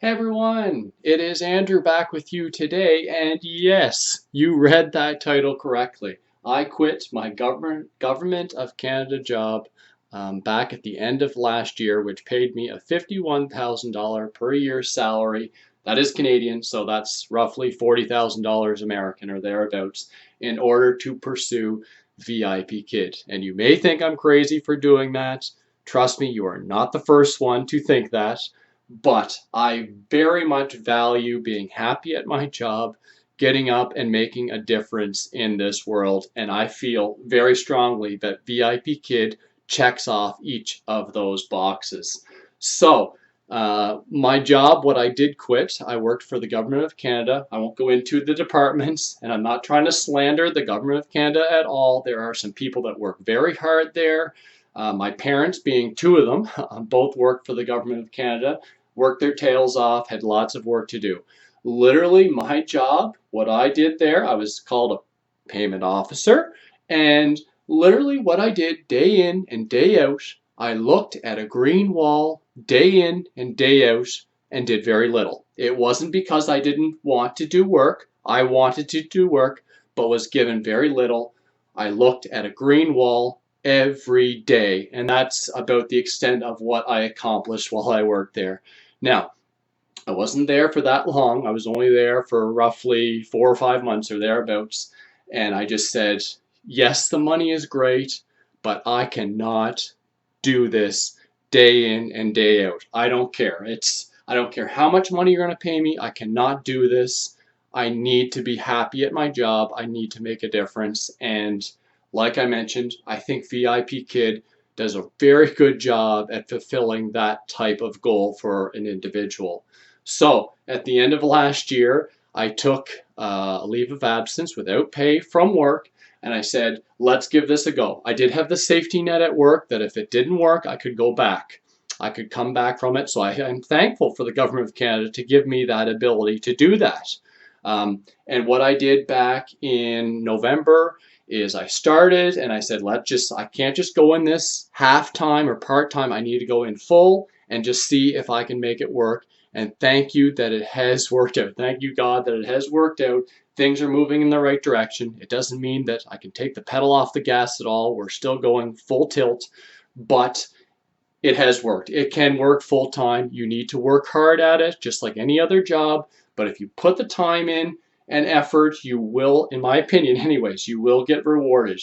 Hey everyone, it is Andrew back with you today, and yes, you read that title correctly. I quit my government of Canada job back at the end of last year, which paid me a $51,000 per year salary. That is Canadian, so that's roughly $40,000 American or thereabouts, in order to pursue VIPKID. And you may think I'm crazy for doing that. Trust me, you are not the first one to think that. But I very much value being happy at my job, getting up and making a difference in this world. And I feel very strongly that VIPKID checks off each of those boxes. So, my job, what I did quit, I worked for the Government of Canada. I won't go into the departments, and I'm not trying to slander the Government of Canada at all. There are some people that work very hard there. My parents, being two of them, both work for the Government of Canada, worked their tails off, had lots of work to do. Literally, my job, what I did there, I was called a payment officer, and literally what I did day in and day out, I looked at a green wall day in and day out and did very little. It wasn't because I didn't want to do work. I wanted to do work, but was given very little. I looked at a green wall every day, and that's about the extent of what I accomplished while I worked there. Now, I wasn't there for that long. I was only there for roughly 4 or 5 months or thereabouts. And I just said, yes, the money is great, but I cannot do this day in and day out. I don't care. I don't care how much money you're going to pay me. I cannot do this. I need to be happy at my job. I need to make a difference. And like I mentioned, I think VIPKID does a very good job at fulfilling that type of goal for an individual. So at the end of last year, I took a leave of absence without pay from work, and I said, let's give this a go. I did have the safety net at work that if it didn't work, I could go back. I could come back from it. So I am thankful for the Government of Canada to give me that ability to do that. And what I did back in November is I started and I said, I can't just go in this half time or part time. I need to go in full and just see if I can make it work. And thank you that it has worked out. Thank you, God, that it has worked out. Things are moving in the right direction. It doesn't mean that I can take the pedal off the gas at all. We're still going full tilt, but it has worked. It can work full time. You need to work hard at it, just like any other job. But if you put the time in and effort, you will, in my opinion anyways, you will get rewarded.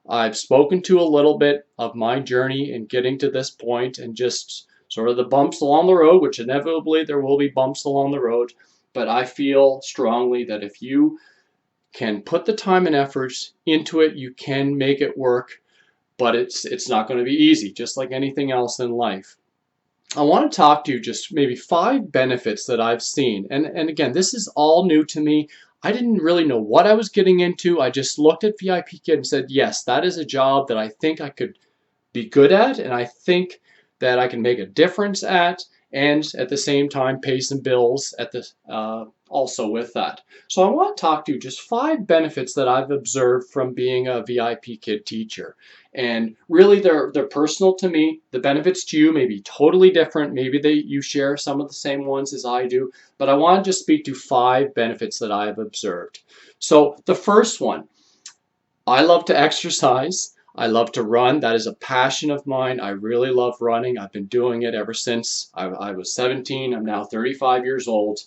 I've spoken to a little bit of my journey in getting to this point and just sort of the bumps along the road, which inevitably there will be bumps along the road. But I feel strongly that if you can put the time and effort into it, you can make it work. But it's not going to be easy, just like anything else in life. I want to talk to you just maybe 5 benefits that I've seen. And again, this is all new to me. I didn't really know what I was getting into. I just looked at VIPKID and said, yes, that is a job that I think I could be good at, and I think that I can make a difference at, and at the same time pay some bills at the also with that. So I want to talk to you just 5 benefits that I've observed from being a VIPKID teacher. And really they're personal to me. The benefits to you may be totally different. Maybe you share some of the same ones as I do, but I want to just speak to 5 benefits that I've observed. So the first one, I love to exercise. I love to run. That is a passion of mine. I really love running. I've been doing it ever since I was 17. I'm now 35 years old.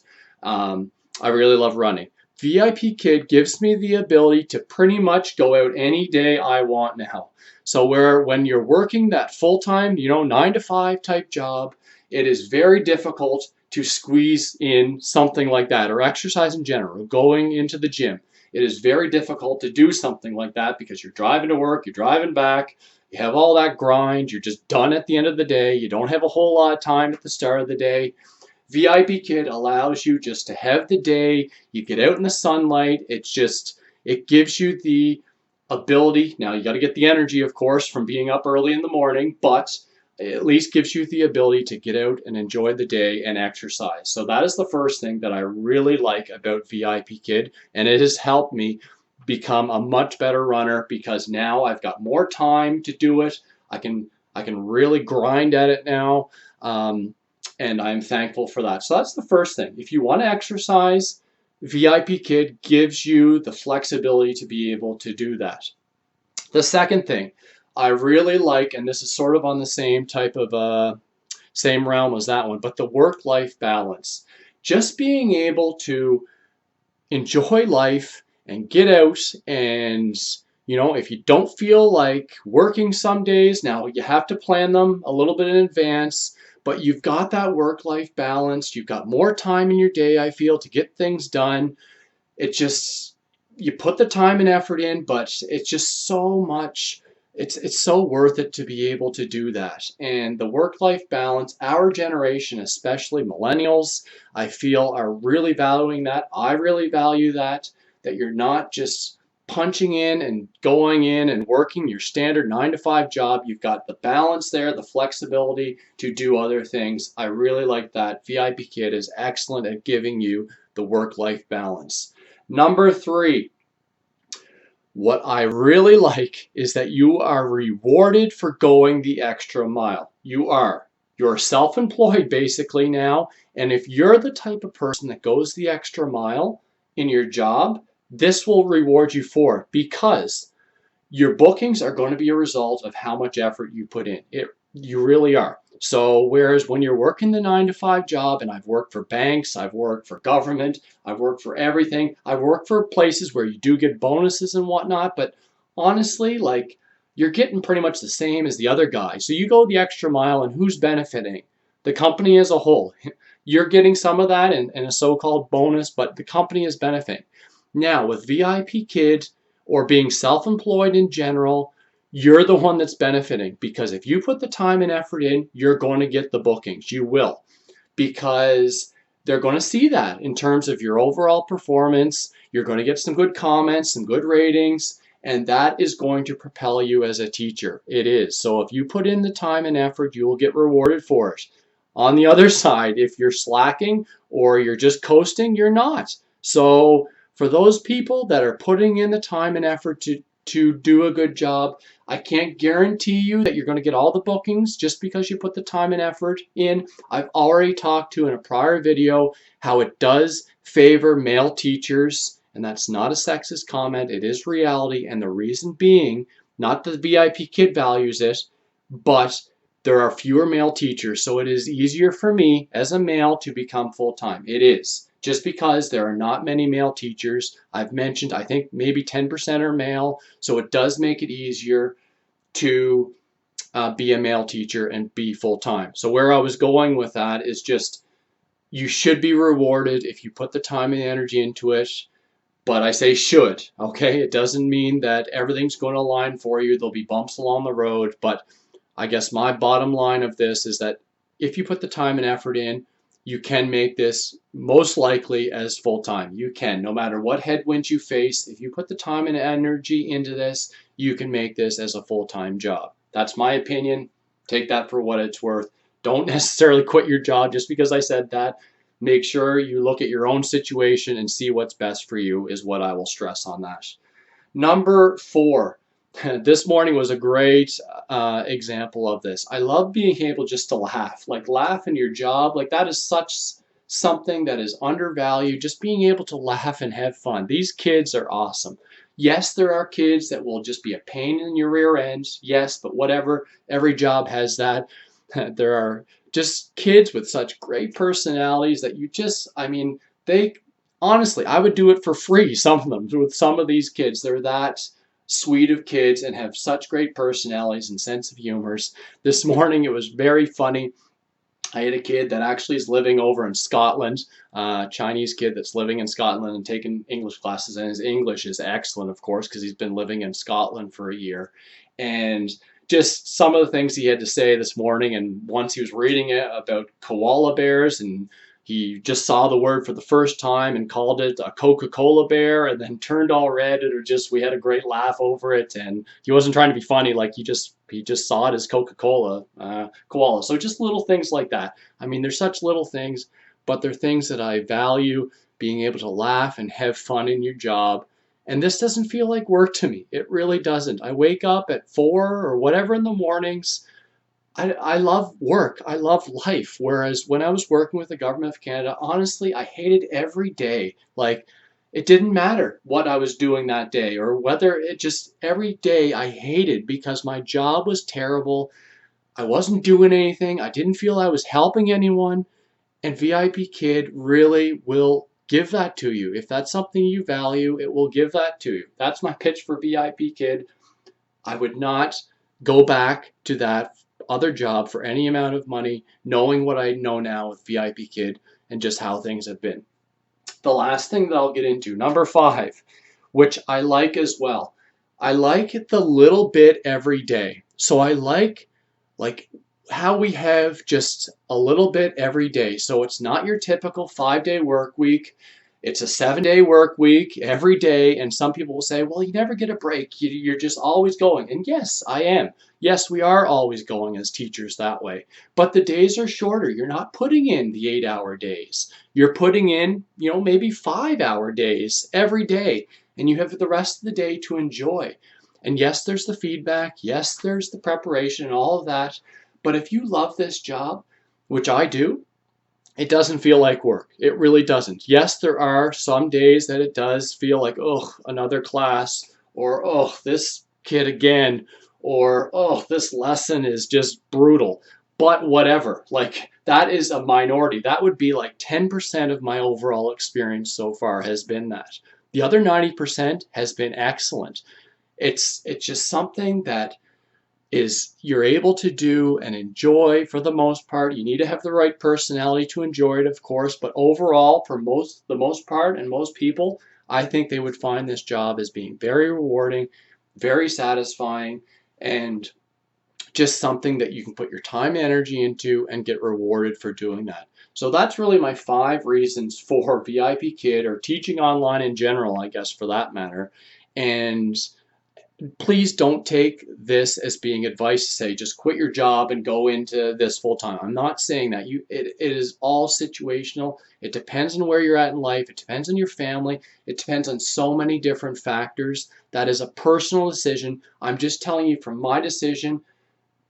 I really love running. VIPKID gives me the ability to pretty much go out any day I want now. So when you're working that full-time, 9 to 5 type job, it is very difficult to squeeze in something like that, or exercise in general, going into the gym. It is very difficult to do something like that because you're driving to work, you're driving back, you have all that grind, you're just done at the end of the day, you don't have a whole lot of time at the start of the day. VIPKID allows you just to have the day, you get out in the sunlight, it gives you the ability. Now you got to get the energy, of course, from being up early in the morning, but it at least gives you the ability to get out and enjoy the day and exercise. So that is the first thing that I really like about VIPKID, and it has helped me become a much better runner because now I've got more time to do it. I can really grind at it now. And I'm thankful for that. So that's the first thing. If you want to exercise, VIPKid gives you the flexibility to be able to do that. The second thing I really like, and this is sort of on the same type of same realm as that one, but the work-life balance. Just being able to enjoy life and get out and, if you don't feel like working some days, now you have to plan them a little bit in advance, but you've got that work-life balance. You've got more time in your day, I feel, to get things done. It just, you put the time and effort in, but it's just so much, it's so worth it to be able to do that. And the work-life balance, our generation, especially millennials, I feel are really valuing that. I really value that you're not just punching in and going in and working your standard 9 to 5 job. You've got the balance there, the flexibility to do other things. I really like that. VIPKid is excellent at giving you the work-life balance. Number 3, what I really like is that you are rewarded for going the extra mile. You are. You're self-employed basically now, and if you're the type of person that goes the extra mile in your job, this will reward you for it, because your bookings are going to be a result of how much effort you put in. You really are. So whereas when you're working the 9 to 5 job, and I've worked for banks, I've worked for government, I've worked for everything, I've worked for places where you do get bonuses and whatnot, but honestly, like, you're getting pretty much the same as the other guy. So you go the extra mile, and who's benefiting? The company as a whole. You're getting some of that in a so-called bonus, but the company is benefiting. Now with VIPKid, or being self-employed in general, you're the one that's benefiting, because if you put the time and effort in, you're going to get the bookings. You will, because they're going to see that in terms of your overall performance. You're going to get some good comments, some good ratings, and that is going to propel you as a teacher. It is. So if you put in the time and effort, you will get rewarded for it. On the other side, if you're slacking or you're just coasting, you're not. So for those people that are putting in the time and effort to do a good job, I can't guarantee you that you're going to get all the bookings just because you put the time and effort in. I've already talked to in a prior video how it does favor male teachers, and that's not a sexist comment. It is reality, and the reason being, not that the VIPKid values it, but there are fewer male teachers, so it is easier for me as a male to become full-time. It is. Just because there are not many male teachers. I've mentioned, I think maybe 10% are male, so it does make it easier to be a male teacher and be full-time. So where I was going with that is just, you should be rewarded if you put the time and energy into it, but I say should, okay? It doesn't mean that everything's going to align for you. There'll be bumps along the road, but I guess my bottom line of this is that if you put the time and effort in, you can make this most likely as full-time. You can, no matter what headwinds you face, if you put the time and energy into this, you can make this as a full-time job. That's my opinion. Take that for what it's worth. Don't necessarily quit your job just because I said that. Make sure you look at your own situation and see what's best for you, is what I will stress on that. Number 4. This morning was a great example of this. I love being able just to laugh. Like, laugh in your job. Like, that is such something that is undervalued. Just being able to laugh and have fun. These kids are awesome. Yes, there are kids that will just be a pain in your rear end. Yes, but whatever. Every job has that. There are just kids with such great personalities that you just, I mean, they, honestly, I would do it for free, some of them, with some of these kids. They're that sweet of kids and have such great personalities and sense of humors. This morning it was very funny. I had a kid that actually is living over in Scotland, Chinese kid that's living in Scotland and taking English classes, and his English is excellent, of course, because he's been living in Scotland for a year. And just some of the things he had to say this morning, and once he was reading it about koala bears, and he just saw the word for the first time and called it a Coca-Cola bear, and then turned all red. We had a great laugh over it, and he wasn't trying to be funny. Like, he just saw it as Coca-Cola koala. So just little things like that. I mean, they're such little things, but they're things that I value. Being able to laugh and have fun in your job. And this doesn't feel like work to me. It really doesn't. I wake up at 4 or whatever in the mornings. I love work. I love life. Whereas when I was working with the government of Canada, honestly, I hated every day. Like, it didn't matter what I was doing that day or whether it just every day I hated because my job was terrible. I wasn't doing anything. I didn't feel I was helping anyone. And VIP Kid really will give that to you. If that's something you value, it will give that to you. That's my pitch for VIP Kid. I would not go back to that other job for any amount of money, knowing what I know now with VIP Kid and just how things have been. The last thing that I'll get into, number 5, which I like as well. I like the little bit every day. So I like how we have just a little bit every day. So it's not your typical 5-day work week. It's a 7-day work week every day. And some people will say, well, you never get a break. You're just always going. And yes, I am. Yes, we are always going as teachers that way. But the days are shorter. You're not putting in the 8-hour days. You're putting in, maybe 5-hour days every day. And you have the rest of the day to enjoy. And yes, there's the feedback. Yes, there's the preparation and all of that. But if you love this job, which I do, it doesn't feel like work. It really doesn't. Yes, there are some days that it does feel like, oh, another class, or oh, this kid again, or oh, this lesson is just brutal. But whatever, like that is a minority. That would be like 10% of my overall experience so far has been that. The other 90% has been excellent. It's just something that is you're able to do and enjoy for the most part. You need to have the right personality to enjoy it, of course, but overall, for the most part and most people, I think they would find this job as being very rewarding, very satisfying, and just something that you can put your time and energy into and get rewarded for doing that. So that's really my 5 reasons for VIP Kid or teaching online in general, I guess, for that matter. And please don't take this as being advice to say just quit your job and go into this full time. I'm not saying that. It is all situational. It depends on where you're at in life. It depends on your family. It depends on so many different factors. That is a personal decision. I'm just telling you from my decision,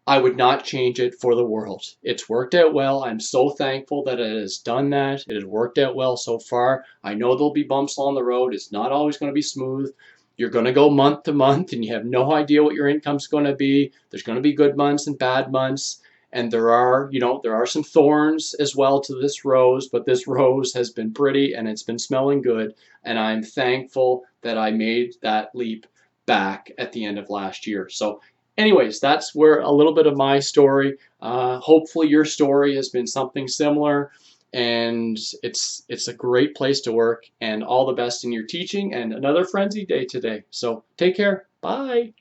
I would not change it for the world. It's worked out well. I'm so thankful that it has done that. It has worked out well so far. I know there'll be bumps along the road. It's not always going to be smooth. You're going to go month to month and you have no idea what your income's going to be. There's going to be good months and bad months. And there are some thorns as well to this rose, but this rose has been pretty and it's been smelling good. And I'm thankful that I made that leap back at the end of last year. So anyways, that's where a little bit of my story. Hopefully your story has been something similar, and it's a great place to work, and all the best in your teaching, and another frenzy day today. So take care. Bye.